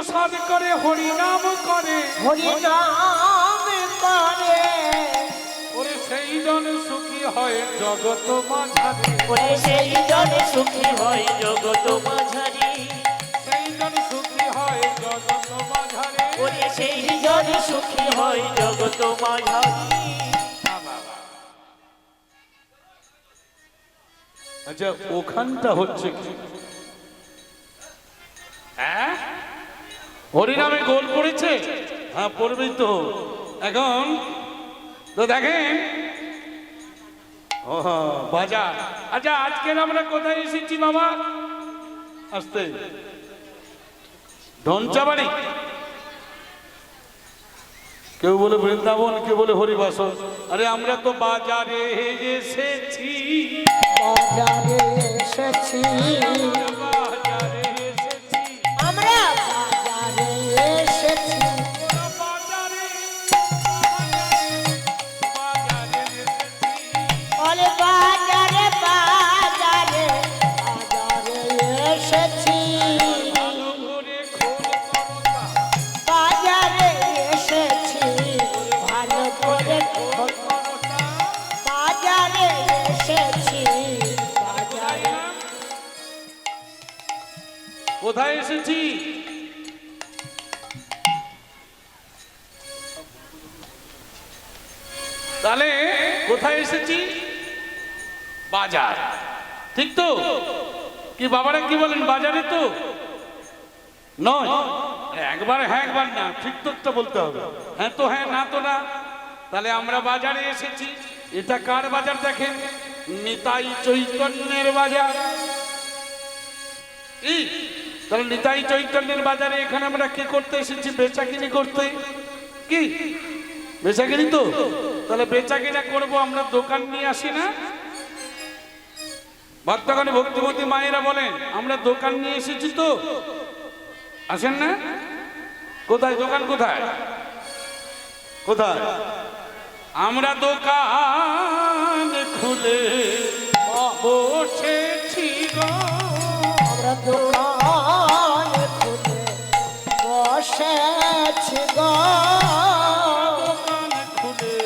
প্রসাদ করে হরিনাম করে, হরিনাম করে ওরে সেই জন সুখী হয় জগৎ মাঝারি, ওরে সেই জন সুখী হয় জগৎ মাঝারি, সেই জন সুখী হয় জগৎ মাঝারি, ওরে সেই জন সুখী হয় জগৎ মাঝারি। আচ্ছা ওখানটা হচ্ছে কি? হ্যাঁ হরিনামে গোল পড়েছে, হ্যাঁ পড়বেই তো। এখন তো দেখেন ও বাজার। আচ্ছা আজকের আমরা কোথায় এসেছি বাবা? আসতে ঢঞ্চাবাড়ি, কেউ বলে বৃন্দাবন, কেউ বলে হরিবাসন। আরে আমরা তো বাজারে এসেছি, বাজারে এসেছি, বাজারে এসেছি, আমরা বাজারে এসেছি, বাজারে বাজারে এসেছি। ওরে বাজারে বাজারে বাজারে এসেছি, ভালো করে খোল করতা, বাজারে এসেছি, ভালো করে খোল করতা। বাজারে এসেছি, বাজারে কোথায় এসেছি? তাহলে কোথায় এসেছি? বাজার, ঠিক তো? কি বাবারা কি বলেন, বাজারে তো নয়? একবার হ্যাঁ একবার না, ঠিক তো বলতে হবে। হ্যাঁ তো হ্যাঁ, না তো না। তাহলে আমরা বাজারে এসেছি। এটা কার বাজার দেখেন? নিতাই চৈতন্যের বাজার। তাহলে নিতাই চৈতন্যের বাজারে এখানে আমরা কি করতে এসেছি? বেচাকিনি করতে। কি বেচাকিনি তো? তাহলে বেচাকিনা করবো, আমরা দোকান নিয়ে আসি না? ভক্তগণ ভক্তিমতী মায়েরা বলেন আমরা দোকান নিয়ে এসেছি তো, আসেন না? কোথায় দোকান? কোথায় কোথায়? আমরা দোকান খুলে বসেছি গো, আমরা দোকান খুলে বসেছি গো, দোকান খুলে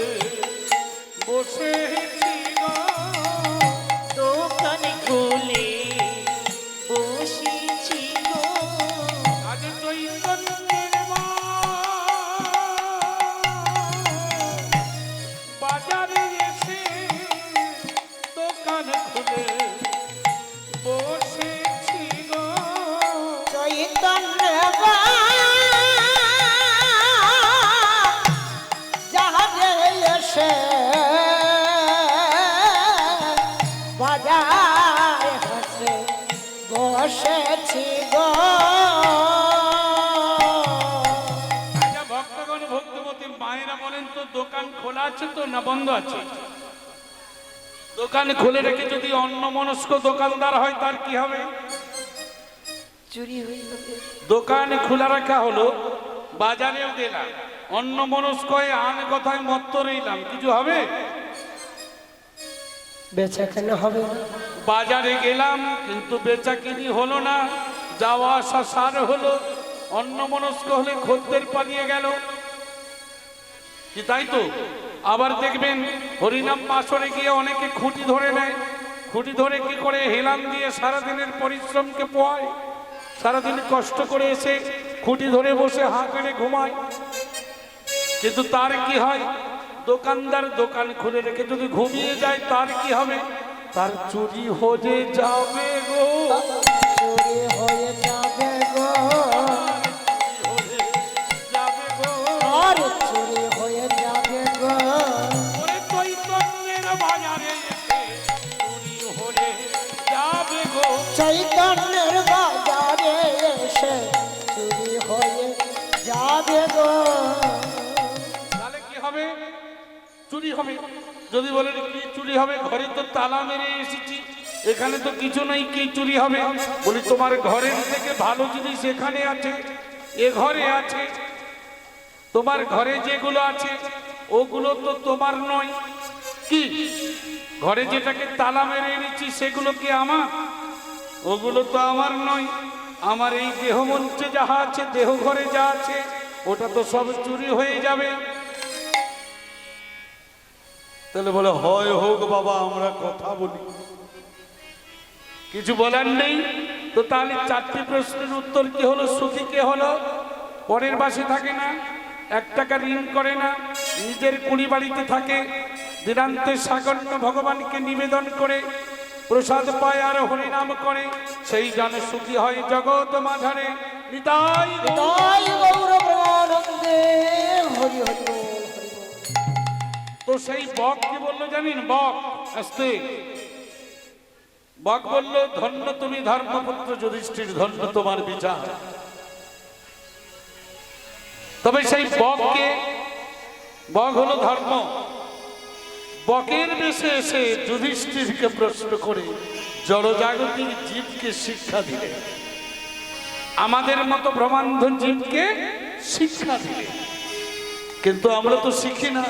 বসেছি গো, দোকান খুলে বসেছি গো, আজ চৈতন্যের বাজারে এসে দোকান খুলে বসেছি গো। চৈতন্য যাবে এসে বাজারে হাসে বসেছি গো। আচ্ছা ভক্তগণ ভক্তিমতী মায়েরা বলেন তো দোকান খোলা আছে তো না বন্ধ আছে? দোকান খুলে রেখে যদি অন্যমনস্ক দোকানদার হয় তার কি হবে? চুরি হয়ে যাবে। দোকান খোলা রাখা হলো, বাজারেও গেলাম, অন্যমনস্ক হয়ে আন কথায় মত্ত রইলাম, কিছু হবে? বেচা কেনা হবে না। বাজারে গেলাম কিন্তু বেচা কিনি হলো না, যাওয়া আসা সার হলো, অন্যমনস্ক হলে খদ্দের পালিয়ে গেল, কি তাই তো? আবার দেখবেন হরিনাম বাসরে গিয়ে অনেকে খুঁটি ধরে নেয়, খুঁটি ধরে কি করে হেলান দিয়ে সারাদিনের পরিশ্রমকে পোয়ায়, সারাদিন কষ্ট করে এসে খুঁটি ধরে বসে হাঁ কেড়ে ঘুমায়। কিন্তু তার কি হয়? দোকানদার দোকান খুলে রেখে যদি ঘুমিয়ে যায় তার কি হবে? তার চুরি হয়ে যাবে গো, চুরি হয়ে যাবে গো, যাবে গো। আর চুরি হয়ে যাবে গো। ওরে চৈতন্যের বাজারে এসে চুরি হয়ে যাবে গো। চৈতন্যের বাজারে এসে চুরি হয়ে যাবে গো। তাহলে কি হবে? চুরি হবে। যদি বলেন কি চুরি হবে? ঘরে তো তালা মেরে এসেছি, এখানে তো কিছু নেই, কি চুরি হবে? বলি তোমার ঘরের থেকে ভালো জিনিস এখানে আছে, এ ঘরে আছে। তোমার ঘরে যেগুলো আছে ওগুলো তো তোমার নয়। কি ঘরে যেটাকে তালা মেরে এনেছি সেগুলো কি আমার? ওগুলো তো আমার নয়। আমার এই দেহ মঞ্চে যাহা আছে, দেহ ঘরে যা আছে, ওটা তো সব চুরি হয়ে যাবে। তাহলে বলে হয় হোক বাবা, আমরা কথা বলি, কিছু বলার নেই। তো তাহলে চারটি প্রশ্নের উত্তর কি হলো? সুখী কে হলো? পরের বাসে থাকে না, 1 টাকা ঋণ করে না, নিজের কুড়ি বাড়িতে থাকে, দিনান্তে সাগণ্য ভগবানকে নিবেদন করে প্রসাদ পায় আর হরিনাম করে, সেই জন সুখী হয় জগৎ মাঝারে। নিতাই গৌর। তাই গৌর প্রেমানন্দে হরি হরি বল, হরি বল। তো সেই বক কি বললো জানেন? বক আস্তে বক বলল, ধন্য তুমি ধর্মপুত্র যুধিষ্ঠির, ধন্য তোমার বিচার। তবে সেই বককে, বক হলো ধর্ম, বকের বেশে এসে যুধিষ্ঠিরকে প্রশ্ন করে জড়জাগতিক জীবকে শিক্ষা দিলে, আমাদের মতো ব্রহ্মান্ধ জীবকে শিক্ষা দিলে। কিন্তু আমরা তো শিখি না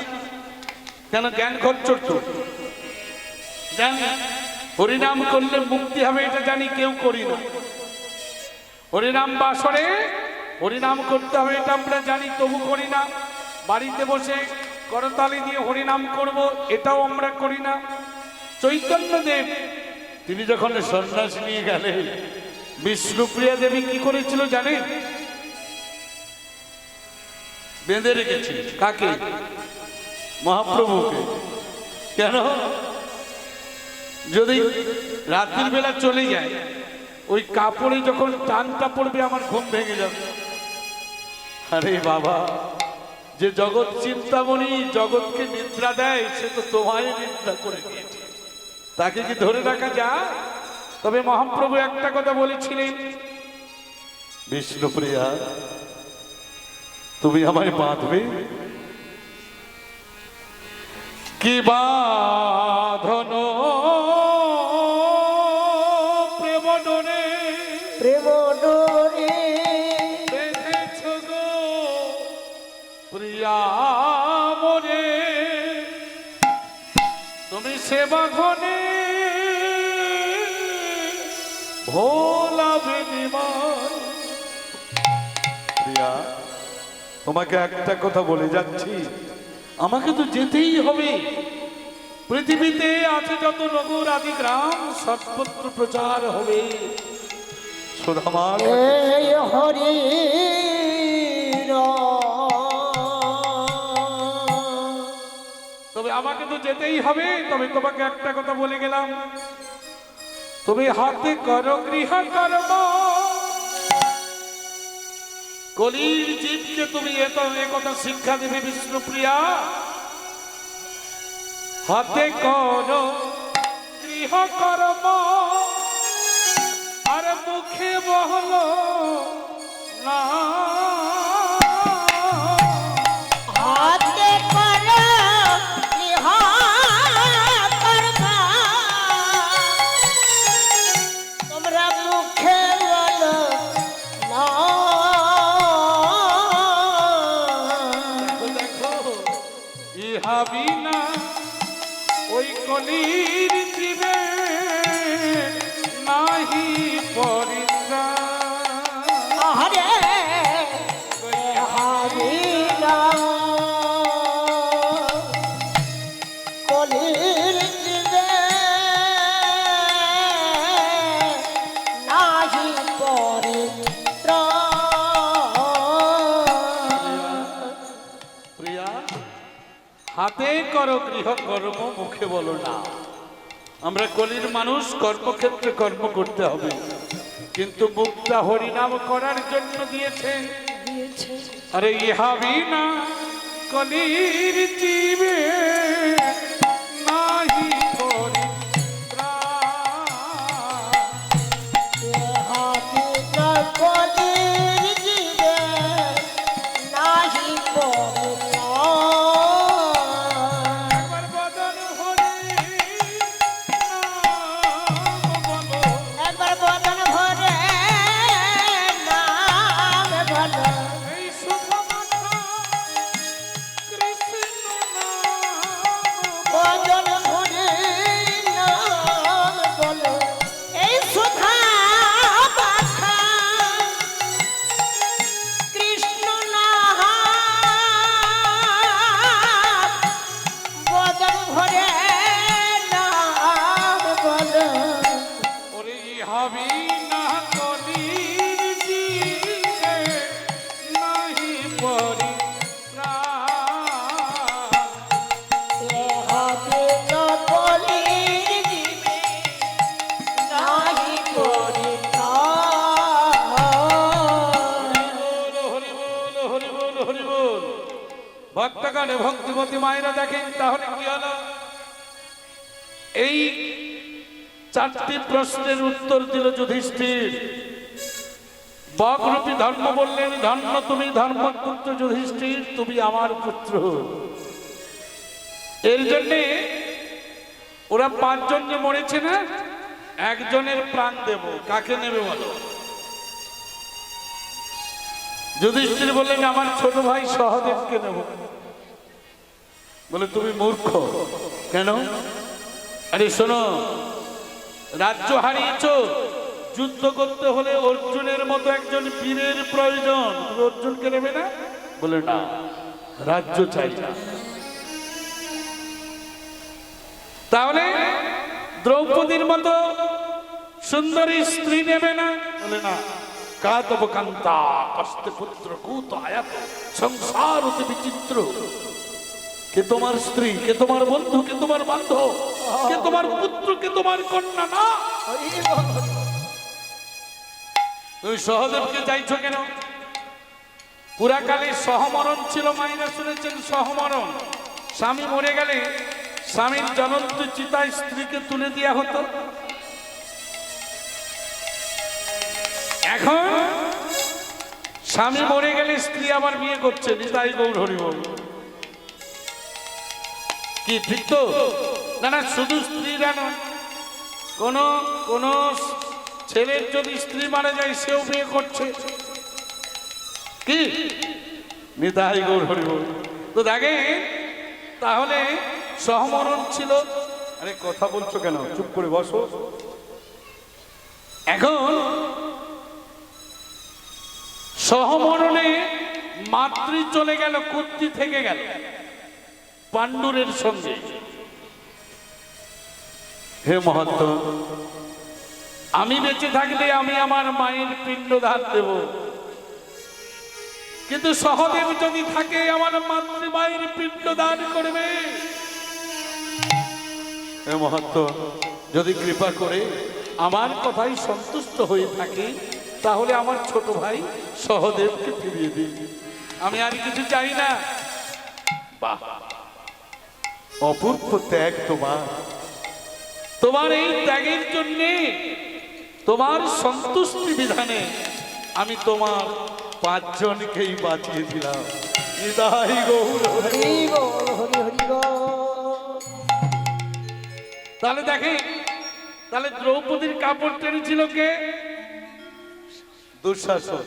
কেন? জ্ঞান খচ্চর তো জানি, হরিনাম করলে মুক্তি হবে এটা জানি, কেউ করি না। হরিনাম বাসরে হরিনাম করতে হবে এটা আমরা জানি, তবু করি না। বাড়িতে বসে করতালি দিয়ে হরিনাম করব, এটাও আমরা করি না। চৈতন্যদেব তিনি যখন সন্ন্যাস নিয়ে গেলেন, বিষ্ণুপ্রিয়া দেবী কি করেছিল জানেন? বেঁধে রেখেছে। কাকে? মহাপ্রভুকে। কেন? যদি রাত্রির বেলা চলে যায়, ওই কাপড়ে যখন টানটা পড়বে আমার ঘুম ভেঙে যাবে। আরে বাবা, যে জগৎ চিন্তামণি জগৎকে নিদ্রা দেয়, সে তো তোমায় নিদ্রা করে দিয়েছে, তাকে কি ধরে রাখা যায়? তবে মহাপ্রভু একটা কথা বলেছিলেন, বিষ্ণুপ্রিয়া তুমি আমায় বাঁধবে কি বাঁধন প্রেম ডোরে, প্রেম ডোরে বেঁধেছ গো প্রিয়া মোরে, তুমি সে বাঁধনে ভোলাবে নিমান। প্রিয়া, তোমাকে একটা কথা বলে যাচ্ছি, আমাকে তো যেতেই হবে। পৃথিবীতে আছে যত নগর আদি গ্রাম, সর্বত্র প্রচার হবে সুধামার। এই হরি তবে আমাকে তো যেতেই হবে। তবে তোমাকে একটা কথা বলে গেলাম, তুমি হাতে করো গৃহ কর্ম, কলির জীবকে তুমি এ কথা শিক্ষা দেবে বিষ্ণুপ্রিয়া। হাতে করো গৃহ কর্ম আর মুখে বহল না, হাতে করো গৃহ কর্ম, তোমরা মুখে বলো না। দেখো ইহা বিনা ওই কলির জীবে নাহি পরিত্রাণ। হরে হরি কলির জীবে নাহি পরিত্রাণ। প্রিয়া, হাতে করো গৃহ কর্ম, মুখে বলো না। আমরা কলির মানুষ, কর্মক্ষেত্রে কর্ম করতে হবে, কিন্তু মুখটা হরিনাম করার জন্য দিয়েছে। আরে ইহা বিনা কলির জীবে নাহি পরিত্রাণ। কলির জীবে নাহি পরিত্রাণ। একবার বদন হরি নাম বলো, একবার বদন ভরে নাম বলো, এই শুভ মাথা কৃষ্ণ নাম ভক্তগণ ভক্তিমতী মায়েরা দেখেন তাহলে কি হলো, এই চারটি প্রশ্নের উত্তর দিল যুধিষ্ঠির। বকরূপী ধর্ম বললেন, ধন্য তুমি ধর্মপুত্র যুধিষ্ঠির, তুমি আমার পুত্র। এর জন্যে ওরা পাঁচজন যে মরেছে না, একজনের প্রাণ দেব, কাকে নেবে বলো? যুধিষ্ঠির বললেন আমার ছোট ভাই সহদেবকে নেব। বলে তুমি মূর্খ। কেন? আরে শোনো, রাজ্য হারিয়েছো, যুদ্ধ করতে হলে অর্জুনের মতো একজন বীরের প্রয়োজন, তুমি অর্জুনকে নেবে না? বলে না, রাজ্য চাই না। তাহলে দ্রৌপদীর মতো সুন্দরী স্ত্রী নেবে না? বলে না, কাতব কান্তা কষ্টে পুত্র কুত আয়াত সংসার অতি বিচিত্র। কে তোমার স্ত্রী, কে তোমার বন্ধু, কে তোমার বান্ধব, কে তোমার পুত্র, কে তোমার কন্যা না? তুমি সহদেবকে চাইছো কেন? পুরাকালে সহমরণ ছিল, মায়েরা শুনেছেন সহমরণ। স্বামী মরে গেলে স্বামীর জ্বলন্ত চিতায় স্ত্রীকে তুলে দেওয়া হতো। এখন স্বামী মরে গেলে স্ত্রী আবার বিয়ে করছে, নিতাই গৌর হরি বল। কি ঠিক তো? না না, শুধু স্ত্রীরা নয়, কোন ছেলের যদি স্ত্রী মারা যায় সেও বিয়ে করছে। কি নিতাই গৌর হরি বল। তো দেখে তাহলে সহমরণ ছিল। আরে কথা বলছো কেন? চুপ করে বসো। এখন সহমরণে মাতৃ চলে গেল, কুন্তি থেকে গেল পাণ্ডুরের সঙ্গে। হে মহত্ব, আমি বেঁচে থাকলে আমি আমার মায়ের পিণ্ডদান দেব, কিন্তু সহদেব যদি থাকে আমার মাতৃমায়ের পিণ্ডদান করবে। হে মহত্ব, যদি কৃপা করে আমার কথাই সন্তুষ্ট হয়ে থাকে তাহলে আমার ছোট ভাই সহদেবকে ফিরিয়ে দিন, আমি আর কিছু চাই না। বাহ, অপূর্ব ত্যাগ তোমার এই ত্যাগের জন্য, তোমার সন্তুষ্টি বিধানে আমি তোমার পাঁচজনকেই বাঁচিয়ে দিলাম। নিতাই গৌর হরি বল, হরি হরি বল। তাহলে দেখে, তাহলে দ্রৌপদীর কাপড় টেনেছিল কে? দুঃশাসন।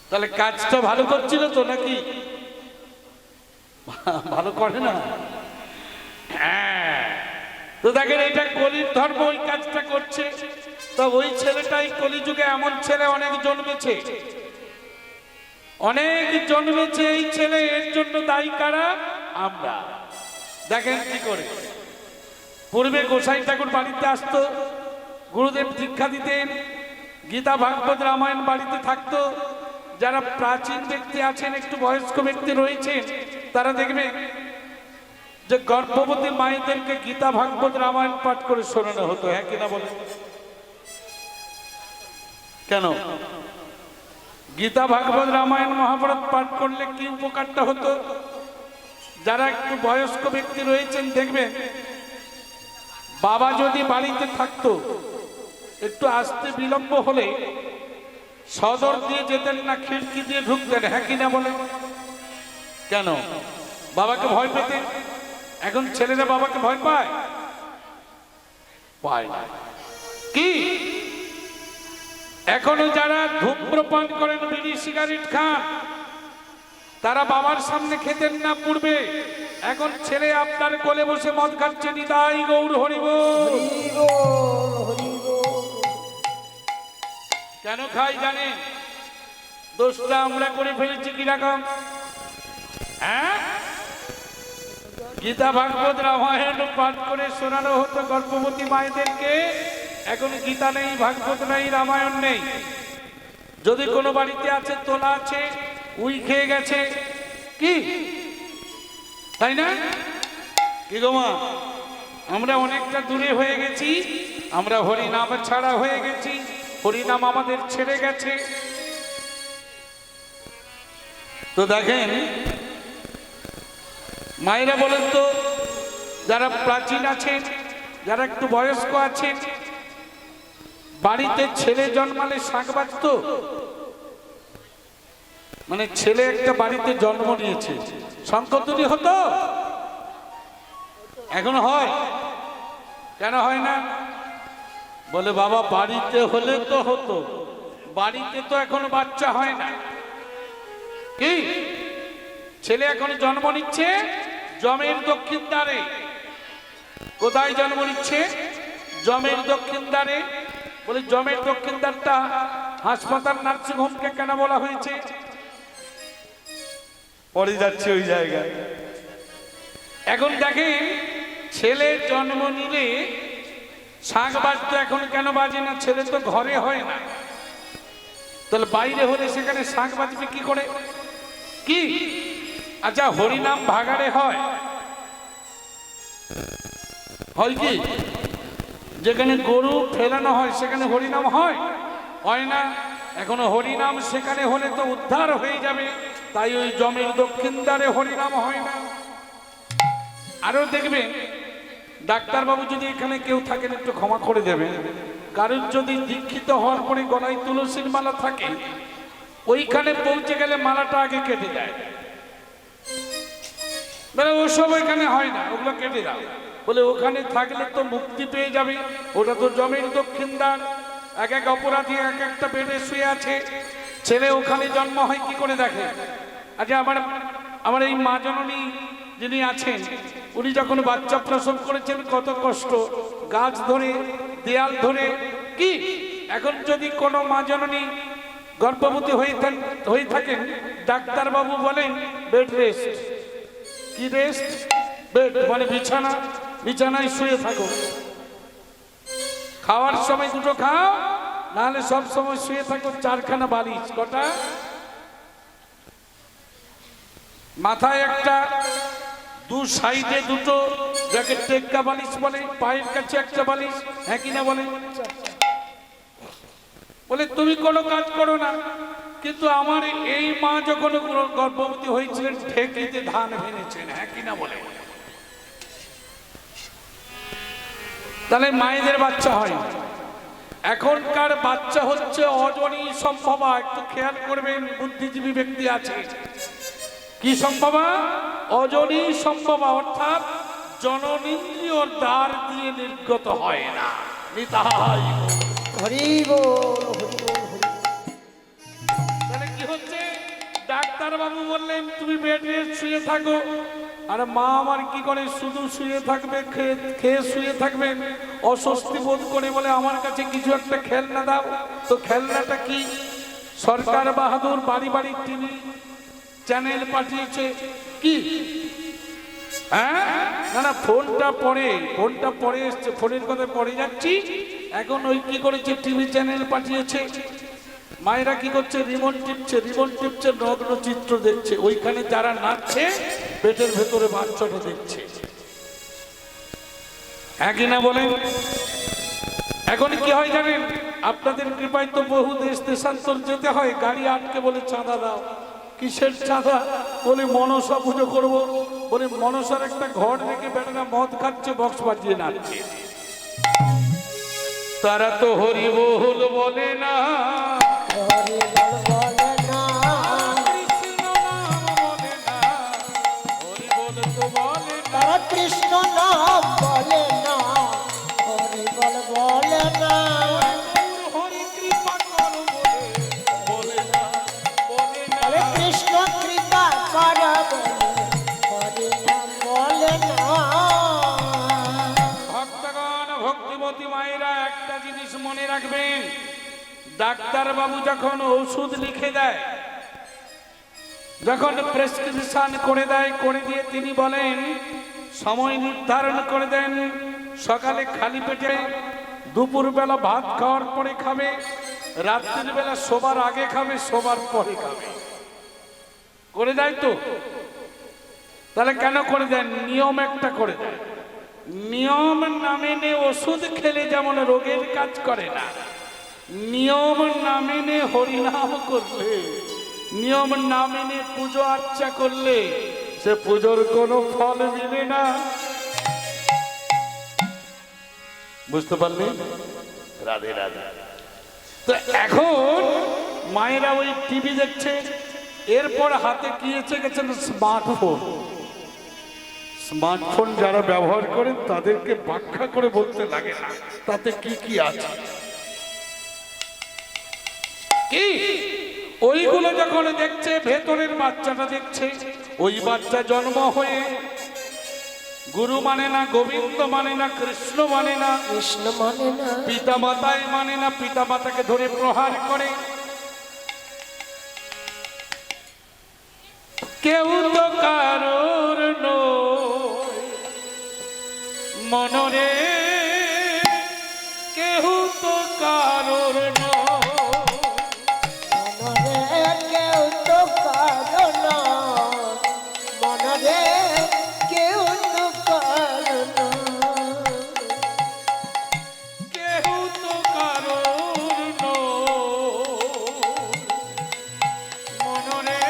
তাহলে কাজটা ভালো করছিল তো নাকি? ভালো করে না। হ্যাঁ, তো দেখেন এটা কলির ধর্ম, ওই কাজটা করছে। তো ওই ছেলেটাই কলিযুগে এমন ছেলে অনেক জন্মেছে, অনেক জন্মেছে এই ছেলে। এর জন্য দায়ী কারা? আমরা। দেখেন কি করে। পূর্বে গোসাই ঠাকুর বাড়িতে আসতো, গুরুদেব দীক্ষা দিতেন, গীতা ভাগবত রামায়ণ বাড়িতে থাকতো। যারা প্রাচীন ব্যক্তি আছেন, একটু বয়স্ক ব্যক্তি রয়েছেন, তারা দেখবে যে গর্ভবতী মায়েদেরকে গীতা ভাগবত রামায়ণ পাঠ করে শোনানো হতো। হ্যাঁ কিনা বলে? কেন? গীতা ভাগবত রামায়ণ মহাভারত পাঠ করলে কি উপকারটা হতো? যারা একটু বয়স্ক ব্যক্তি রয়েছেন দেখবেন, বাবা যদি বাড়িতে থাকতো, একটু আসতে বিলম্ব হলে সদর দিয়ে যেতেন না, খিড়কি দিয়ে ঢুকতেন। হ্যাঁ কিনা বলে? কেন? বাবাকে ভয় পেতেন। এখন ছেলেরা বাবাকে ভয় পায়? পায় না। কি এখনো যারা ধূম্রপান করেন, বিড়ি সিগারেট খান, তারা বাবার সামনে খেতেন না পূর্বে। এখন ছেলে আপনার কোলে বসে মদ খাচ্ছে। নিতাই গৌর হরি বল। কেন খাই জানেন? দোষটা আমরা করে ফেলেছি কিরকম? হ্যাঁ, গীতা ভাগবত রামায়ণ পাঠ করে শোনানো হতো গর্ভবতী মায়েদেরকে। এখন গীতা নেই, ভাগবত নেই, রামায়ণ নেই। যদি কোনো বাড়িতে আছে, তোলা আছে, উই খেয়ে গেছে, কি তাই না? কি গো মা, আমরা অনেকটা দূরে হয়ে গেছি, আমরা হরিনাম ছাড়া হয়ে গেছি, হরিনাম আমাদের ছেড়ে গেছে। তো দেখেন মায়েরা বলেন তো, যারা প্রাচীন আছেন, যারা একটু বয়স্ক আছেন, বাড়িতে ছেলে জন্মালে শাঁখ বাজতো? মানে ছেলে একটা বাড়িতে জন্ম নিয়েছে, শঙ্করধ্বনি হতো? এখন হয়? কেন হয় না? বলে বাবা বাড়িতে হলে তো হতো, বাড়িতে তো এখনো বাচ্চা হয় না। কি ছেলে এখন জন্ম নিচ্ছে জমের দক্ষিণ দ্বারে। কোথায় জন্ম নিচ্ছে? জমের দক্ষিণ দ্বারে। বলে জমের দক্ষিণ দ্বারটা হাসপাতাল নার্সিং হোমকে কেন বলা হয়েছে? পড়ে যাচ্ছে ওই জায়গায়। এখন দেখেন ছেলে জন্ম নিলে শাঁখ বাজতো, এখন কেন বাজে না? ছেলে তো ঘরে হয় না, তাহলে বাইরে হলে সেখানে শাঁখ বাজবে কি করে? কি আচ্ছা হরিনাম ভাগাড়ে হয়? হয় কি? যেখানে গরু ফেলানো হয় সেখানে হরিনাম হয়? হয় না। এখনো হরিনাম সেখানে হলে তো উদ্ধার হয়ে যাবে, তাই ওই জমের দক্ষিণ দ্বারে হরিনাম হয় না। আরো দেখবেন ডাক্তারবাবু যদি এখানে কেউ থাকেন একটু ক্ষমা করে দেবেন, কারণ যদি দীক্ষিত হওয়ার পরে গলায় তুলসীর মালা থাকে, ওইখানে পৌঁছে গেলে মালাটা আগে কেটে যায়। মানে ওসব এখানে হয় না, ওগুলো কেটে দাও। বলে ওখানে থাকলে তো মুক্তি পেয়ে যাবে, ওটা তো জমের দক্ষিণ দ্বার। এক এক অপরাধী এক একটা বেডে শুয়ে আছে, ছেলে ওখানে জন্ম হয় কি করে দেখে? আচ্ছা আমার এই মা জননী যিনি আছেন, উনি যখন বাচ্চা প্রসব করেছেন কত কষ্ট, গাছ ধরে দেয়াল ধরে। কি এখন যদি কোনো মা জননী গর্ভবতী হয়ে থাকেন, ডাক্তারবাবু বলেন বেড রেস্ট। কি রেস্ট? বেড মানে বিছানা, বিছানায় শুয়ে থাকো। খাওয়ার সময় দুটো খাও, নাহলে সব সময় শুয়ে থাকো। 4খানা বালিশ। কটা? মাথায় একটা, দু সাইডে দুটো, যাকে টেক্কা বালিশ বলে, পায়ের কাছে একটা বালিশ। হ্যাঁ কিনা বলে? বলে তুমি কোনো কাজ করো না, কিন্তু আমার এই মা যখন গর্ভবতী হয়েছিলেন ঢেকিতে ধান ভেঙেছেন। হ্যাঁ কিনা বলে? তাহলে মায়েদের বাচ্চা হয়। এখনকার বাচ্চা হচ্ছে অজনী সম্ভবা। একটু খেয়াল করবেন, বুদ্ধিজীবী ব্যক্তি আছে। কি সম্ভবা? অজনী সম্ভবা, অর্থাৎ জননেন্দ্রিয় দ্বার দিয়ে নির্গত হয় না। নিতাই হরি বল, হরি বল, হরি বল। তাহলে কি হচ্ছে? ডাক্তার বাবু বললেন তুমি বেড রেস্ট শুয়ে থাকো, আর মা আমার কি করে? শুধু শুয়ে থাকবে, খেয়ে শুয়ে থাকবে। অস্বস্তি বোধ করে বলে আমার কাছে কিছু একটা খেলনা দাও। তো খেলনাটা কি? সরকার বাহাদুর বাড়ি বাড়ি টিভি চ্যানেল পাঠিয়েছে। কি? হ্যাঁ না, ফোনটা পরে এসছে, ফোনের কথা পরে যাচ্ছি। এখন ওই কি করেছে? টিভি চ্যানেল পাঠিয়েছে। মায়েরা কি করছে? রিমোট টিপছে, নগ্ন চিত্র দেখছে। ওইখানে যারা নাচছে পেটের ভেতরে বাচ্চাটা দেখছে। একই না বলেন? এখন কি হয় জানেন? আপনাদের কৃপায় তো বহু দেশ দেশান্তর যেতে হয়, গাড়ি আটকে বলে চাঁদা দাও। কিসের চাঁদা? বলে মনসা পুজো করবো। বলে মনসার একটা ঘর রেখে বেটারা মদ খাচ্ছে, বক্স বাজিয়ে নাচছে। তারা তো হরি বল বলে না, হরি বল বলে না, কৃষ্ণ নাম বলে না, হরি বল তো বলে না। তারা কৃষ্ণ নাম বলে না, হরি বল বলে না। হরি কৃপা কর বলে না, বলে না। বলে কৃষ্ণ কৃপা কর বলে, হরি নাম বলে না। ভক্তগণ, ভক্তিমতী মায়েরা একটা জিনিস মনে রাখবেন, ডাক্তার বাবু যখন ওষুধ লিখে দেয়, যখন প্রেসক্রিপশন করে দেয়, করে দিয়ে তিনি বলেন, সময় নির্ধারণ করে দেন, সকালে খালি পেটে, দুপুরবেলা ভাত খাওয়ার পরে খাবে, রাত্রির বেলা শোবার আগে খাবে, শোবার পরে খাবে। করে দেয় তো? তাহলে কেন করে দেন? নিয়ম একটা করে দেয়। নিয়ম না মেনে ওষুধ খেলে যেমন রোগের কাজ করে না, নিয়ম না মেনে হরিনাম করলে নিয়ম না মেনে পুজো আর্চা করলে সে পুজোর কোনো ফল মিলে না। বুঝতে পারলে? রাধে রাধে। তো এখন মায়েরা ওই টিভি দেখছে, এরপর হাতে কি এসে গেছেন স্মার্টফোন। স্মার্টফোন যারা ব্যবহার করেন তাদেরকে ব্যাখ্যা করে বলতে লাগে না তাতে কি কি আছে। কি ওইগুলো যখন দেখছে, ভেতরের বাচ্চাটা দেখছে, ওই বাচ্চা জন্ম হয়ে গুরু মানে না, গোবিন্দ মানে না, কৃষ্ণ মানে না, কৃষ্ণ মানে না, পিতা মাতায় মানে না, পিতা মাতাকে ধরে প্রহার করে। কেউ তো কারোর নয় মনরে, কেউ তো কারোর নয়। মনরে কেউ তো কারো নয়, মনরে কেউ তো কারো নয়। কেউ তো কারোর নয় মনরে,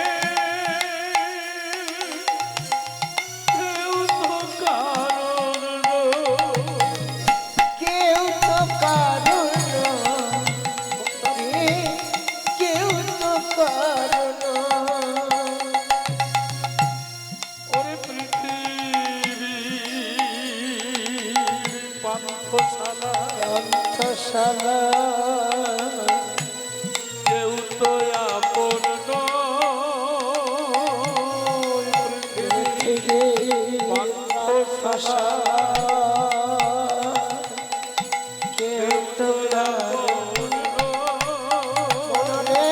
কেউ তো কারোর নয়। কেউ তো কারো নয়, মনরে কেউ তো কারো নয়। ওরে পৃথিবীর পান্থশালা, অন্তঃশালা কেউ তো আপন নয়। পৃথিবীর পান্থশালা, কেউ তো আপন নয়। মনরে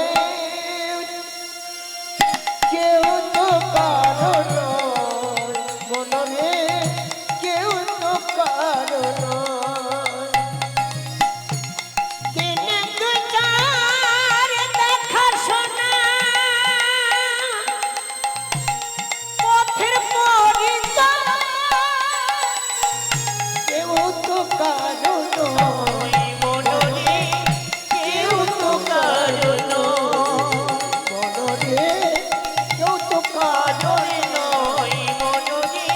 কেউ তো কারো নয়, মনরে কেউ তো কারো নয়। দিনে দুটার দেখাশোনা, পথের পরিচয়, কেউ তো কারো নয়, মনরে কেউ তো কারো নয়। মনরে কেউ তো কারো নয়, মনরে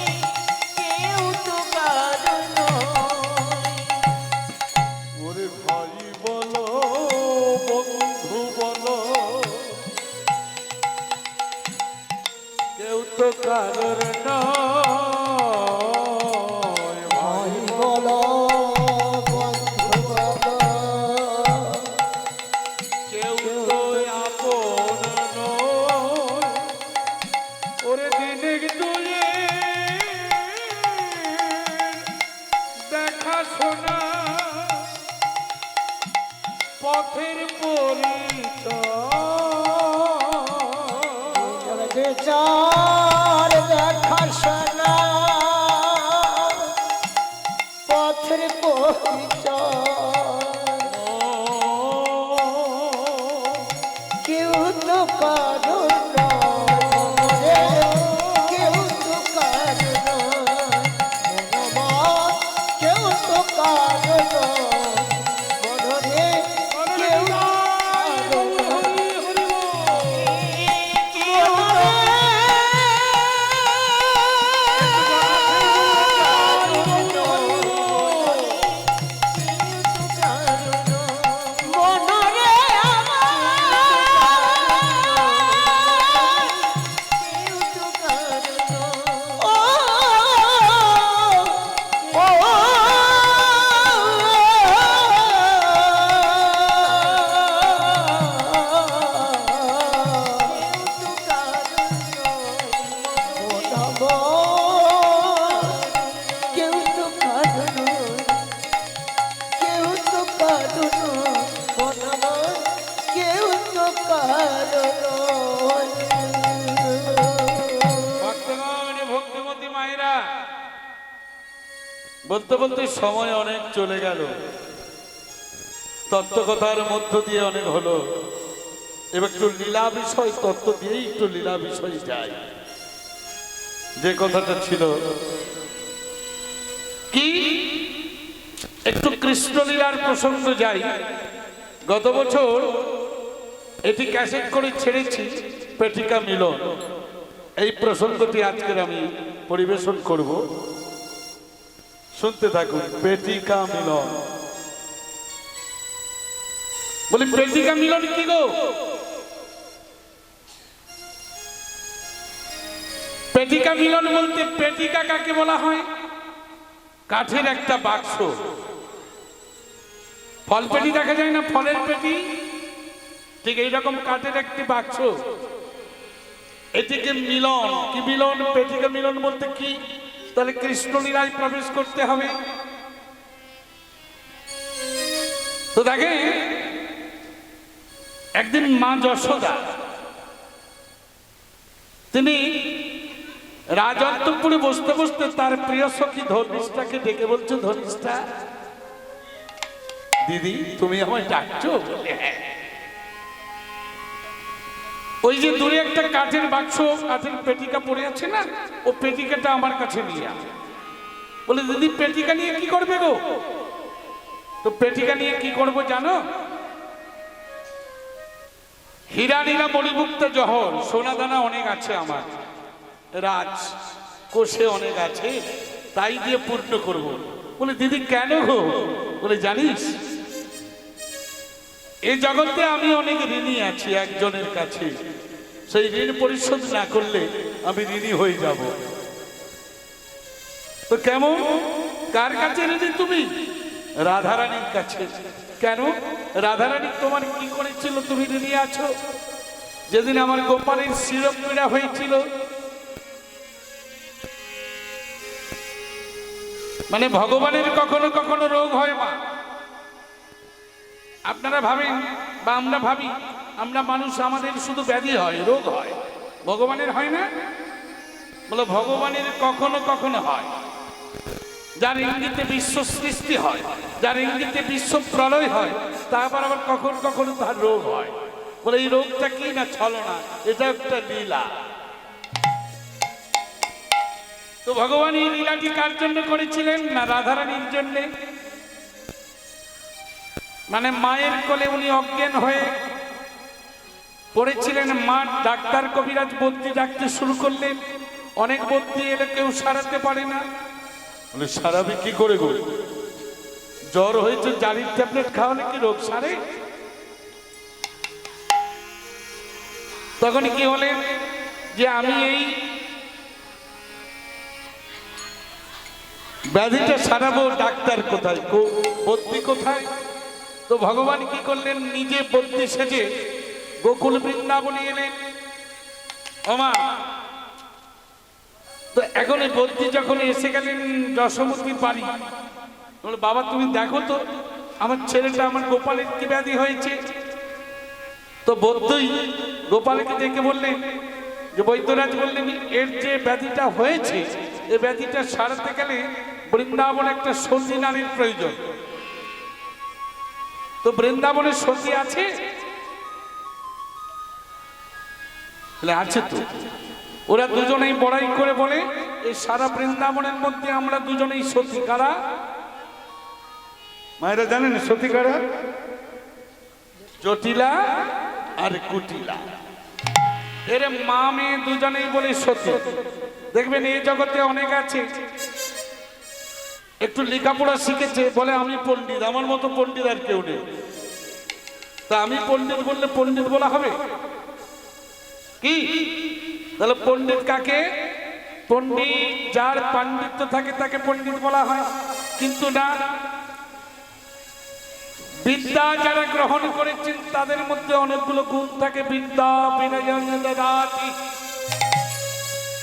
কেউ তো কারো নয়। ওরে ভাই বলো বন্ধু বলো, কেউ তো কারোর নয়। ভাই ভাই বলো বন্ধু বলো, কেউ তো আপন নয়। ওরে দিনে দুয়ে দেখাশোনা, পথের পরিচয়, বিচার দেখাশোনা, পথের পরিচয়, কেউ তো কারো নয়, কেউ তো কারো নয়। মনমত কেউ তো কারো নয়, মনরে কেউ কারো নয়। কেউ তো কারো নয়, কেউ তো কারো নয়, মনমত কেউ তো কারো নয়। ভক্তগণ, ভক্তিমতী মায়েরা, বলতে বলতে সময় অনেক চলে গেল, তত্ত্বকথার মধ্য দিয়ে অনেক হলো। এবার একটু লীলা বিষয়, তত্ত্ব দিয়েই একটু লীলা বিষয় যায়। যে কথাটা ছিল কি, একটু কৃষ্ণলীলার প্রসঙ্গ যাই। গত বছর এটি ক্যাসেট করে ছেড়েছি, পেটিকা মিলন, এই প্রসঙ্গটি আজকের আমি পরিবেশন করব, শুনতে থাকুন। পেটিকা মিলন, বলি পেটিকা মিলন কি গো? পেটিকা মিলন বলতে পেটিকা কাকে বলা হয়? কাঠের একটা বাক্স, ফল পেটি দেখা যায় না, ফলের পেটি, ঠিক এইরকম কাঠের একটি বাক্স, এটিকে মিলন। কি মিলন? পেটিকা মিলন বলতে কি? তাহলে কৃষ্ণ লীলায় প্রবেশ করতে হবে। তো দেখে একদিন মা যশোদা তিনি রাজত্বপুরে বসতে বসতে তার প্রিয় সখী ধর্মিষ্ঠাকে ডেকে বলছে, ধর্মিষ্ঠা দিদি তুমি আমায় ডাকছো? বলে হ্যাঁ। ওই যে দূরে একটা কাঠের বাক্স, কাঠের পেটিকা পড়ে আছে না, ও পেটিকাটা আমার কাছে নিয়ে আয়। বলে দিদি পেটিকা নিয়ে কি করবে গো? তো পেটিকা নিয়ে কি করবো জানো? হীরা নীলা মণিমুক্ত জহর সোনা দানা অনেক আছে, আমার রাজ কোষে অনেক আছে, তাই দিয়ে পূর্ণ করব। বলে দিদি কেন গো? বলে জানিস এই জগতে আমি অনেক ঋণী আছি একজনের কাছে, সেই ঋণ পরিশোধ না করলে আমি ঋণী হয়ে যাব। তো কেমন? কার কাছে ঋণী তুমি? রাধারানীর কাছে। কেন? রাধারানী তোমার কি করেছিল তুমি ঋণী আছো? যেদিন আমার গোপালের শিরোপীড়া হয়েছিল, মানে ভগবানের কখনো কখনো রোগ হয় মা, আপনারা ভাবেন বা আমরা ভাবি আমরা মানুষ, আমাদের শুধু ব্যাধি হয়, রোগ হয়, ভগবানের হয় না। বলে ভগবানের কখনো কখনো হয়, যার ইঙ্গিতে বিশ্ব সৃষ্টি হয়, যার ইঙ্গিতে বিশ্ব প্রলয় হয়, তারপর আবার কখনো কখনো তার রোগ হয়। বলে এই রোগটা কি না ছলনা, এটা একটা লীলা। তো ভগবান এই লীলাটি কার জন্য করেছিলেন? না রাধারানীর জন্য। মানে মায়ের কোলে উনি অজ্ঞান হয়ে পড়েছিলেন, মা ডাক্তার কবিরাজ বদ্যি ডাকতে শুরু করলেন। অনেক বদ্যি এলে কেউ সারাতে পারে না। বলে সারাবে কি করে গো? জ্বর হয়েছে, জারির ট্যাবলেট খাওয়ালে কি রোগ সারে? তখন কি হলেন যে আমি এই ব্যাধিটা সারাবো, ডাক্তার কোথায়, বদ্যি কোথায়? তো ভগবান কি করলেন? নিজে বদ্যি সেজে গোকুল বৃন্দাবনে এলেন। ওমা, তো এখন এই বদ্যি যখন এসে গেলেন যশোমতীর বাড়ি, বলে বাবা তুমি দেখো তো আমার ছেলেটা, আমার গোপালের কি ব্যাধি হয়েছে। তো বদ্যই গোপালকে ডেকে বললেন যে বৈদ্যরাজ বললেন এর যে ব্যাধিটা হয়েছে, এই ব্যাধিটা সারাতে গেলে বৃন্দাবনে একটা সতী নারীর প্রয়োজন। তো বৃন্দাবনে সতী আছে? আছে তো। ওরা দুজনেই বড়াই করে বলে এই সারা বৃন্দাবনের মধ্যে আমরা দুজনেই সতী। কারা? মায়েরা জানেন সতী কারা? জটিলা আর কুটিলা, এর মা মেয়ে দুজনেই বলে সতী। দেখবেন এই জগতে অনেক আছে একটু লেখাপড়া শিখেছে, বলে আমি পণ্ডিত, আমার মতো পণ্ডিত আর কেউ নেই। তা আমি পণ্ডিত বললে পণ্ডিত বলা হবে কি? তাহলে পণ্ডিত কাকে? পণ্ডিত যার পাণ্ডিত্য থাকে তাকে পণ্ডিত বলা হয়। কিন্তু না, বিদ্যা যারা গ্রহণ করেছেন তাদের মধ্যে অনেকগুলো গুণ থাকে। বিদ্যা বিনয়ং দদাতি,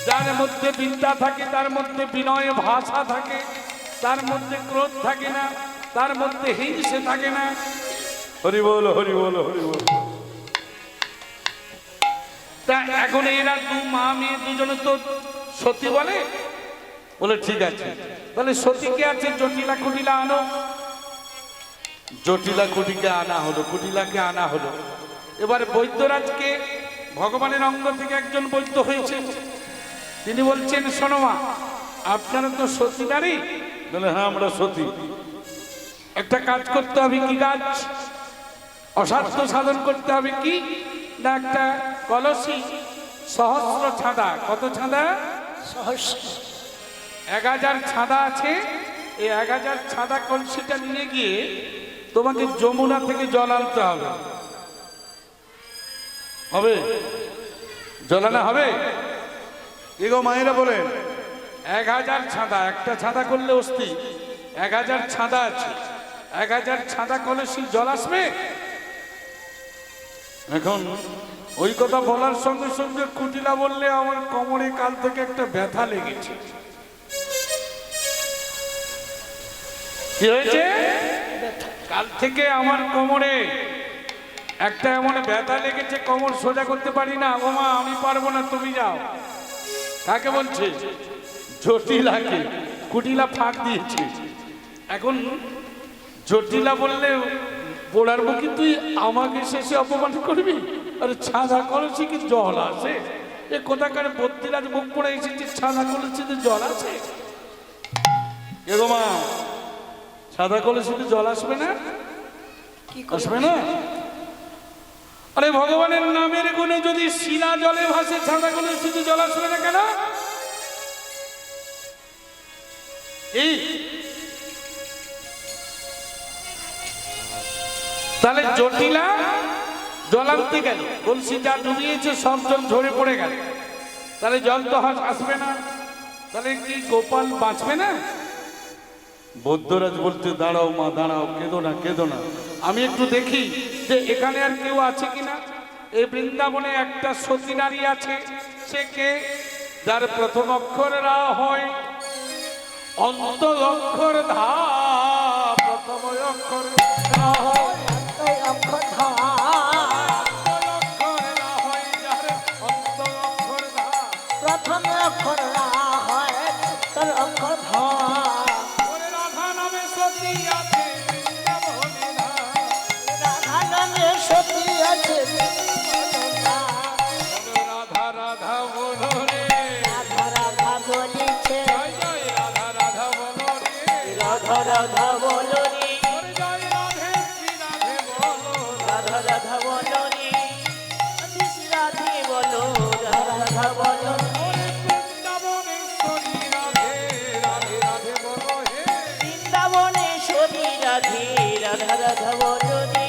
যার মধ্যে বিদ্যা থাকে তার মধ্যে বিনয় ভাষা থাকে, তার মধ্যে ক্রোধ থাকে না, তার মধ্যে হিংসে থাকে না। হরি বল, হরি বল, হরি বল। তা এখন এরা দু মা মেয়ে দুজনে তো সতী বলে। বলে ঠিক আছে, তাহলে সতীকে আছে জটিলা কুটিলা আনো। জটিলা কুটিকে আনা হলো, কুটিলাকে আনা হলো। এবার বৈদ্যরাজকে ভগবানের অঙ্গ থেকে একজন বৈদ্য হয়েছে, তিনি বলছেন শোনো মা, আপনারা তো সতী নারী। বলে হ্যাঁ আমরা সতী। একটা কাজ করতে হবে। কি কাজ? অসাধ্য সাধন করতে হবে। কি? না একটা কলসি সহস্র ছাদা? কত ছাদা? সহস্র। 1000 ছাদা আছে। এই 1000 ছাদা কলসিটা নিয়ে গিয়ে তোমাকে যমুনা থেকে জল আনতে হবে। হবে? জল আনা হবে? এগো মায়েরা বলেন 1000 ছাদা, একটা ছাদা করলে অস্তি 1000 ছাদা আছে। 1000 ছাদা কলসি জল আসবে। এখন ওই কথা বলার সঙ্গে সঙ্গে কুটিলা বললে আমার কোমরে কাল থেকে একটা ব্যথা লেগেছে। কি হয়েছে? কাল থেকে আমার কোমরে একটা এমন ব্যথা লেগেছে, কোমর সোজা করতে পারি না। ও মা, আমি পারবো না, তুমি যাও। কাকে বলছে? জটিলাকে। কুটিলা ফাঁক দিয়েছে। এখন জটিলা বললে পোড়ার মুখে তুই আমাকে শেষে অপমান করবি? আরে ছাদা কলসি কি জল আছে? এ কোথাকার বদ্যিরাজ মুখ পড়ে এসেছে, ছাদা কলসিতে জল আছে? এ গো মা, ছাদা কলসিতে জল আসবে না? আসবে না? আরে ভগবানের নামের গুণে যদি শিলা জলে ভাসে, ছাদা কলসিতে জল আসবে না কেন? এই তাহলে জটিলা জল আনতে গেল, কলসি যা ডুবিয়েছে সব জল ঝরে পড়ে গেল, তাহলে জল তো আসবে না। তাহলে কি গোপাল বাঁচবে না? বৌদ্ধরাজ বলতে, দাঁড়াও মা দাঁড়াও, কেঁদো না কেঁদো না, আমি একটু দেখি যে এখানে আর কেউ আছে কিনা। এই বৃন্দাবনে একটা সতী নারী আছে। সে কে? যার প্রথম অক্ষর রা হয়, অন্ত অক্ষর ধা, প্রথম অক্ষর রা হয়, অক্ষর ধা, অক্ষর রা হয়, যার অন্ত অক্ষর ধা, প্রথম অক্ষর রা হয়, তার অক্ষর ধা। ওরে রাধা নামে সতী আছে বৃন্দাবনে না, রাধা নামে সতী আছে, ওরে রাধা রাধা বলো রে, রাধা রাধা বলিছে, জয় জয় রাধা রাধা বলো রে, রাধা রাধা বলো রে, ওরে জয় রাধে শ্রী রাধে বলো, রাধা রাধা বলো রে, শ্রী রাধে বলো, রাধা রাধা বলো রে, ওরে বৃন্দাবনেশ্বরী রাধে রাধে রাধে বলো হে, বৃন্দাবনেশ্বরী রাধে রাধা রাধা বলো রে,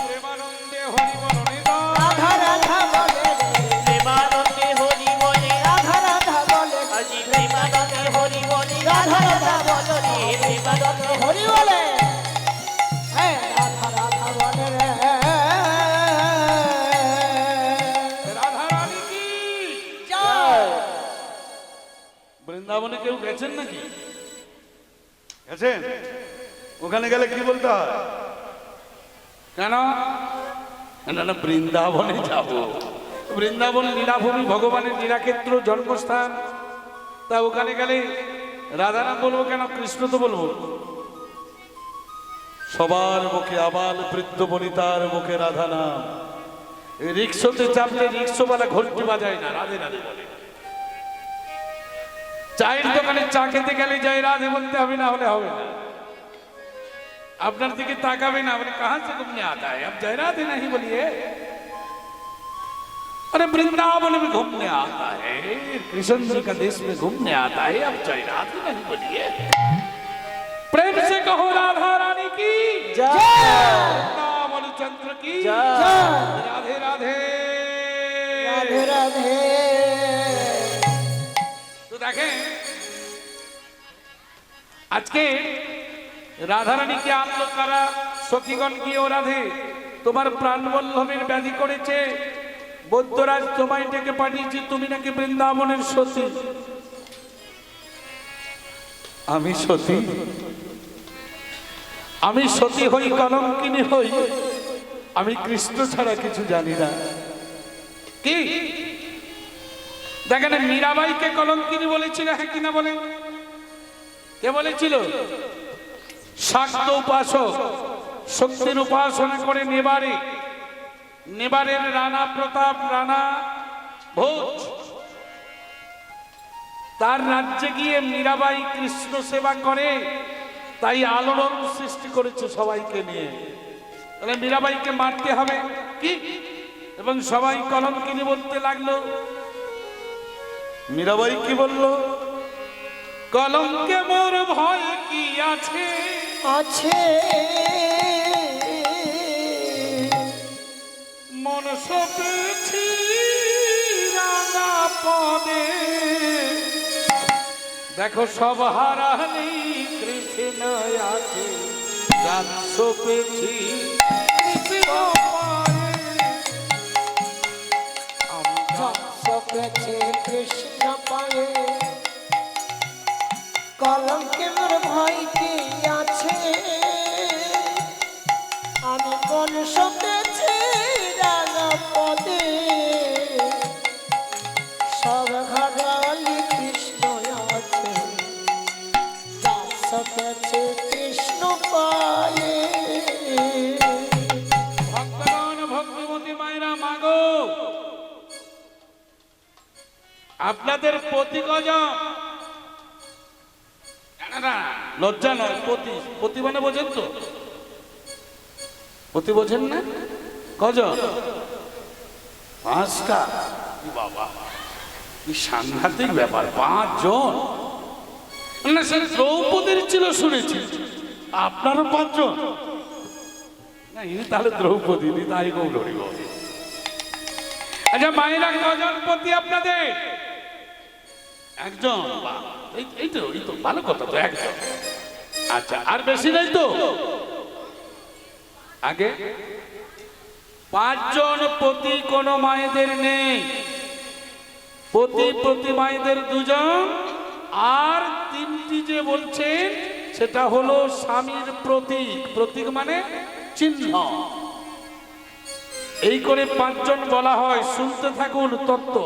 প্রেমানন্দে হরি বলো নিতাই। রাধা রাধা বলে রে, প্রেমানন্দে হরি বলে, রাধা রাধা বলে, আজি প্রেমানন্দে হরি বলে, রাধা রাধা বলো রে, প্রেমানন্দে হরি বলে, হ্যাঁ রাধা রাধা বলে রে। রাধা রানী কি? জয়। বৃন্দাবনে কেউ গেছেন নাকি? গেছেন? ওখানে গেলে কি বলতে হয়? কেন? না না, বৃন্দাবনে যাব। বৃন্দাবন লীলাভূমি, ভগবানের লীলাক্ষেত্র, জন্মস্থান। তা ওখানে গেলে রাধারাম বলবো কেন, কৃষ্ণ তো বলবো। সবার মুখে আবাল বৃদ্ধ বনিতার মুখে রাধা নাম। এই রিক্সোতে চাপলে রিক্সোওয়ালা ঘন্টি বাজায় না, রাধে রাধে বলে। চায়ের দোকানে চা খেতে গেলে যাই রাধে বলতে হবে, না হলে হবে না। আপনার दिखे ताकावे ना, बोले कहां से घूमने आता है? अब जय राधे नहीं बोलिए। अरे वृंदावन में घूमने आता है, कृष्ण जी का देश में घूमने आता है, अब जय राधे नहीं बोलिए। प्रेम से कहो राधा रानी की जय, वृंदावन चंद्र की जय, राधे राधे রাধে রাধে। तो देखें आज के রাধা রানীকে আনলো কারা? সখীগণ গিয়ে, ও রাধে তোমার প্রাণবল্লভের ব্যাধি করেছে, বৌদ্ধরাজ তোমায় ডেকে পাঠিয়েছি, তুমি নাকি বৃন্দাবনের সতী। আমি সতী? আমি সতী হই, কলঙ্কিনী হই, আমি কৃষ্ণ ছাড়া কিছু জানি না। কি দেখেন, মীরাবাইকে কলঙ্কিনী বলেছিল, হ্যাঁ কিনা বলে? কে বলেছিল? শাক্ত উপাসক, শক্তির উপাসনা করে নেবারে, নেবারের রানা প্রতাপ, রানা ভোজ, তার রাজ্যে গিয়ে মীরাবাই কৃষ্ণ সেবা করে, তাই আলোড়ন সৃষ্টি করেছে সবাইকে নিয়ে। তাহলে মীরাবাইকে মারতে হবে কি? এবং সবাই কলঙ্কিনী বলতে লাগলো। মীরাবাই কি বললো? কলঙ্কে মোর ভয় কি আছে, আছে মন সপেছি রাঙা পদে। দেখো সব হারানি কৃষ্ণ আছে, রাত সপেছি কৃষ্ণ পায়ে। সপেছে কৃষ্ণ পায়ে, কলঙ্কে মোর ভয় কি আছে, আমি মন সপেছি রাঙা পদে। সব হারালি কৃষ্ণ আছে, সপেছে কৃষ্ণ পায়ে। ভক্তগণ ভক্তিমতী মায়েরা মাগো, আপনাদের পতি কজন? না লজ্জা নয়, পতি। পতি মানে বোঝেন তো? পতি বোঝেন না? কজন? 5টা। বাবা কি সাংঘাতিক ব্যাপার, 5 জন। না সে দ্রৌপদীর ছিল শুনেছি, আপনারও 5 জন? না ইনি তাহলে দ্রৌপদী, ইনি তাই গৌরী। আচ্ছা মায়েরা কজন পতি আপনাদের? একজন। এই তো ভালো কথা, তো একজন। আচ্ছা আর বেশি নাই তো? আগে 5 জন পতি কোন মায়েদের নেই। প্রতি মায়েদের 2 জন, আর 3টি যে বলছেন সেটা হলো স্বামীর প্রতীক। প্রতীক মানে চিহ্ন। এই করে 5 জন বলা হয়। শুনতে থাকুন তত্ত্ব।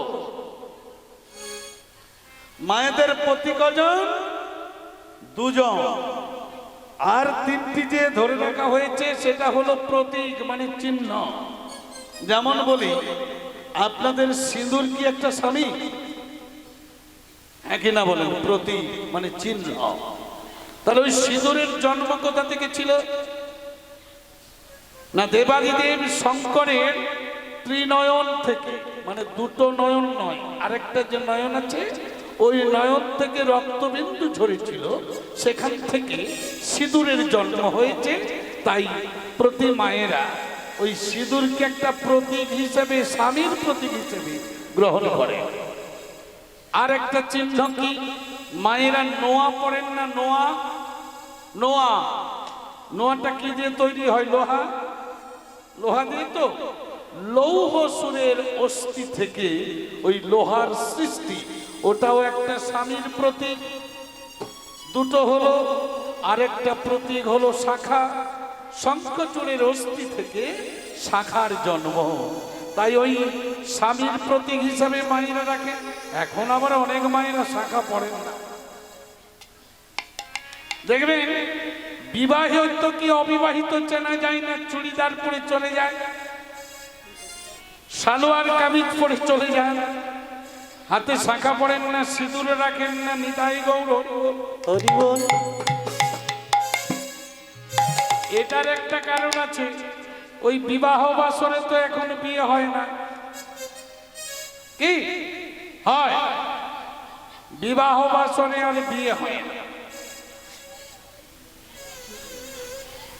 মায়েদের পতি কজন? 2 জন। আর 3টি যে ধরে রাখা হয়েছে সেটা হলো প্রতীক মানে চিহ্ন। যেমন বলি, আপনাদের সিঁদুর কি একটা স্বামী? একই না বলেন? প্রতীক মানে চিহ্ন। তাহলে ওই সিঁদুরের জন্ম কোথা থেকে ছিল? না দেবাদিদেব শঙ্করের ত্রিনয়ন থেকে, মানে 2টো নয়ন নয়, আরেকটা যে নয়ন আছে ওই নয়ন থেকে রক্তবিন্দু ঝরেছিল, সেখান থেকে সিঁদুরের জন্ম হয়েছে। তাই প্রতি মায়েরা ওই সিঁদুরকে একটা প্রতীক হিসেবে, স্বামীর প্রতীক হিসেবে গ্রহণ করে। আর একটা চিহ্ন কি? মায়েরা নোয়া পড়েন না? নোয়াটা কি দিয়ে তৈরি হয়? লোহা দিয়ে তো। লৌহ সুরের অস্থি থেকে ওই লোহার সৃষ্টি, ওটাও একটা স্বামীর প্রতীক। 2টো হলো। আরেকটা প্রতীক হলো শাখা। শঙ্খচূড়ের অস্থি থেকে শাখার জন্ম। তাই ওই স্বামীর প্রতীক হিসাবে মায়েরা রাখে। এখন আবার অনেক মায়েরা শাখা পড়েন না। দেখবেন বিবাহিত কি অবিবাহিত চেনা যায় না, চুড়িদার পরে চলে যায়, সালোয়ার কামিজ পরে চলে যায়, হাতে শাখা পড়েন না, সিঁদুরে রাখেন না। নিতাই গৌর হরি বল। এটার একটা কারণ আছে। ওই বিবাহ বাসরে তো এখন বিয়ে হয় না। কি হয়? বিবাহ বাসরে আর বিয়ে হয় না।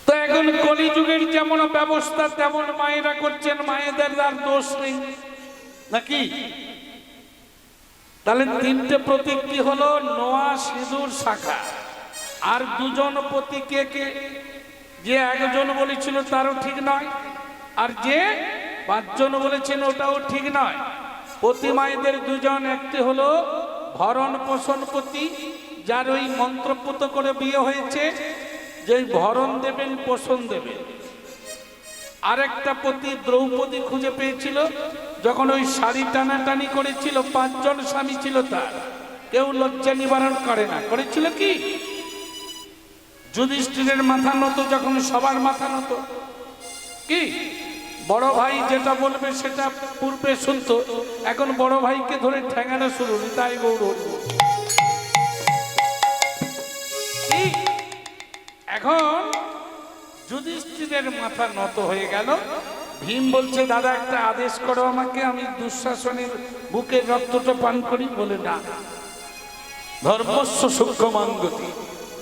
তো এখন কলিযুগের যেমন ব্যবস্থা তেমন মায়েরা করছেন। মায়েদের আর দোষ নেই নাকি? তাহলে 3টে প্রতীক কি হলো? নোয়া, সিঁদুর, শাখা। আর 2 জন প্রতীক কে কে? যে 1 জন বলেছিল তারও ঠিক নয়, আর যে 5 জন বলেছেন ওটাও ঠিক নয়। প্রতি মায়েদের 2 জন। একটি হলো ভরণ পোষণ পতি, যার ওই মন্ত্রপুত করে বিয়ে হয়েছে, যে ভরণ দেবেন পোষণ দেবেন। আরেকটা পতি দ্রৌপদী খুঁজে পেয়েছিল, যখন ওই শাড়ি টানাটানি করেছিল। 5 জন স্বামী ছিল তার, কেউ লজ্জা নিবারণ করে না। করেছিল কি? যুধিষ্ঠিরের মাথা নত যখন সবার মাথা নত। কি বড় ভাই যেটা বলবে সেটা পূর্বে শুনতো, এখন বড় ভাইকে ধরে ঠেঙানো শুরু। তাই গৌর এখন যুধিষ্ঠিরের মাথা নত হয়ে গেল, ভীম বলছে দাদা একটা আদেশ করো আমাকে, আমি দুঃশাসনের বুকের রক্তটা পান করি। বলে না, ধর্মস্য সূক্ষ্মান গতি,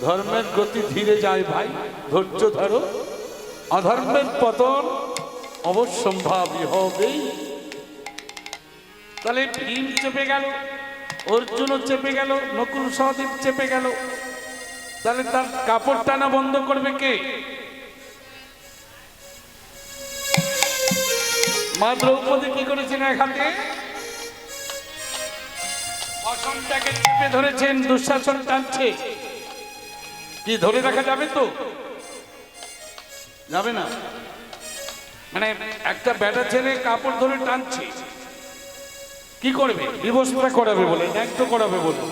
ধর্মের গতি ধীরে যায় ভাই, ধৈর্য ধরো, অধর্মের পতন অবশ্যম্ভাবী হবেই। তাহলে ভীম চেপে গেল, অর্জুনও চেপে গেল, নকুল সহদেব চেপে গেল। তাহলে তার কাপড় টানা বন্ধ করবে কে? মা দ্রৌপদী কি করেছেন? এক হাতে বসনটাকে চেপে ধরেছেন, দুঃশাসন টানছে। কি ধরে রাখা যাবে তো? যাবে না। মানে একটা বেটা ছেলে কাপড় ধরে টানছে, কি করবে? বিবস্ত্রা করাবে বলে, ন্যাক্ত করাবে বলে।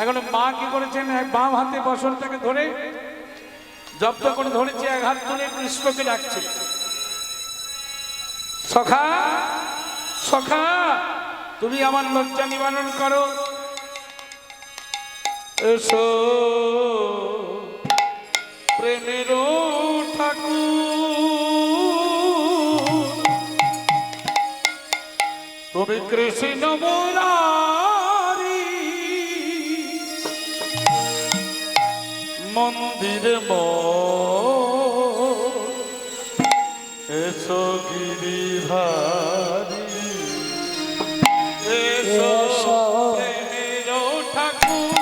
এখন মা কি করেছেন? এক বাম হাতে বসনটাকে ধরে জব্দ করে ধরেছে, এক হাত তুলে কৃষ্ণকে ডাকছে, সখা সখা তুমি আমার লজ্জা নিবারণ করো, এসো প্রেমের ঠাকুর, তুমি কৃষ্ণ মুরারি, মন্দিরে এসো গিরিধারী, এসো প্রেমের ঠাকুর,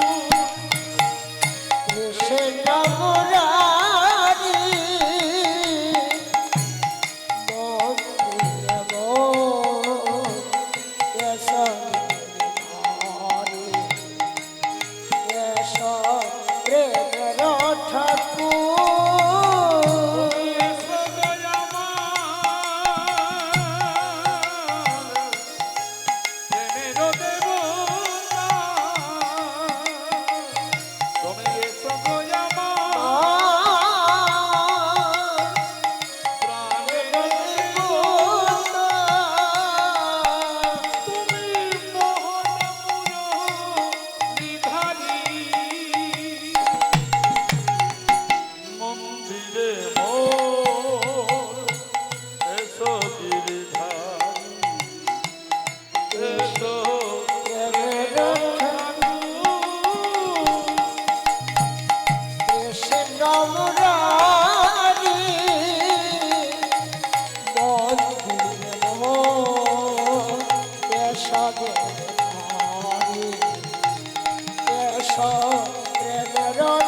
কৃষ্ণ মুরারি, মন্দিরে এসো গিরিধারী, এসো প্রেমের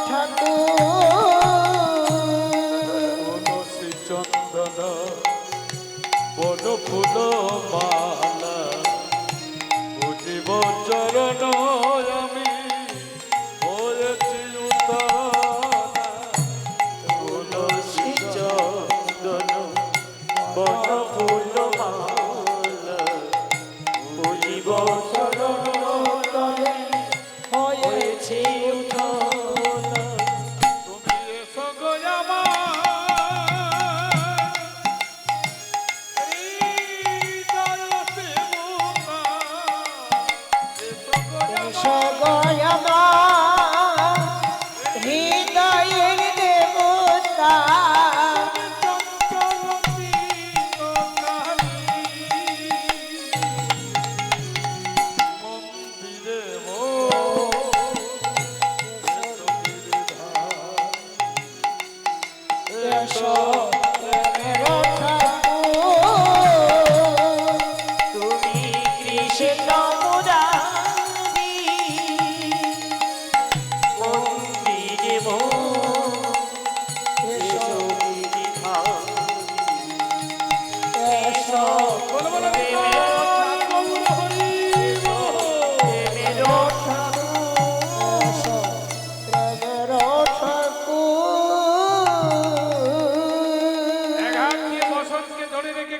ঠাকুর। চন্দন বন ফুল মালা বুঝিব চরণ, আমি হয়েছি উত্তরা, তুলসী চন্দন বন ফুল মালা বুঝিব চরণ তলে হয়েছি উত্তরা, তুমি এসো গো আমার হৃদয়ের দেবতা, তুমি কৃষ্ণ মুরারি, মন্দিরে এসো গিরিধারী, এসো প্রেমের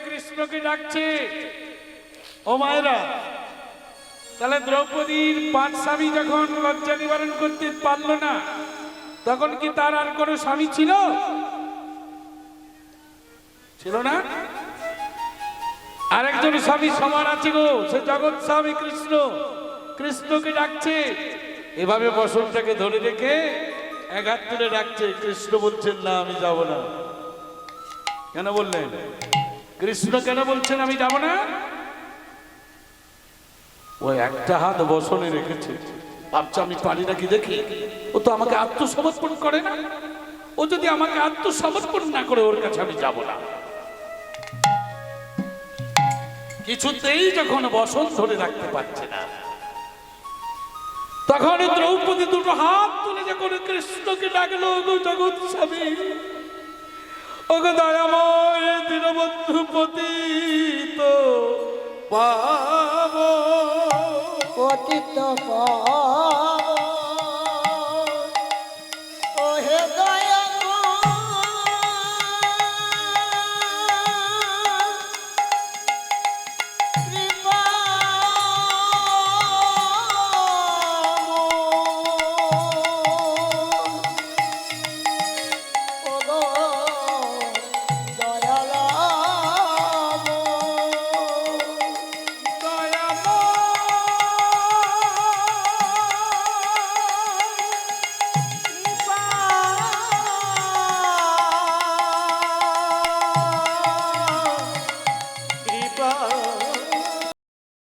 কৃষ্ণকে ডাকছে। ও মায়েরা, তাহলে দ্রৌপদীর পাঁচ স্বামী যখন লজ্জা নিবারণ করতে পারল না, তখন কি তার আর কোনো স্বামী ছিল? ছিল না? আরেকজন স্বামী সবার আছে গো, সে জগৎ স্বামী কৃষ্ণ। কৃষ্ণকে ডাকছে, এভাবে বসনটাকে ধরে রেখে এক হাত তুলে ডাকছে। কৃষ্ণ বলছেন না, আমি যাব না। কেন বললেন? কৃষ্ণ কেন বলছেন আমি যাব না? ও একটা হাত বসনে রেখেছে, ভাবছে আমি পারি নাকি দেখি। ও তো আমাকে আত্মসমর্পণ করে না। ও যদি আমাকে আত্মসমর্পণ না করে ওর কাছে আমি যাব না। কিছুতেই যখন বসন ধরে রাখতে পারছে না, তখন দ্রৌপদী দুটো হাত তুলে যখন কৃষ্ণকে ডাকলো, ওগো জগৎ স্বামী, ওগো দয়াময় দীনবন্ধু পতিত পাবন। পতিত পাবন।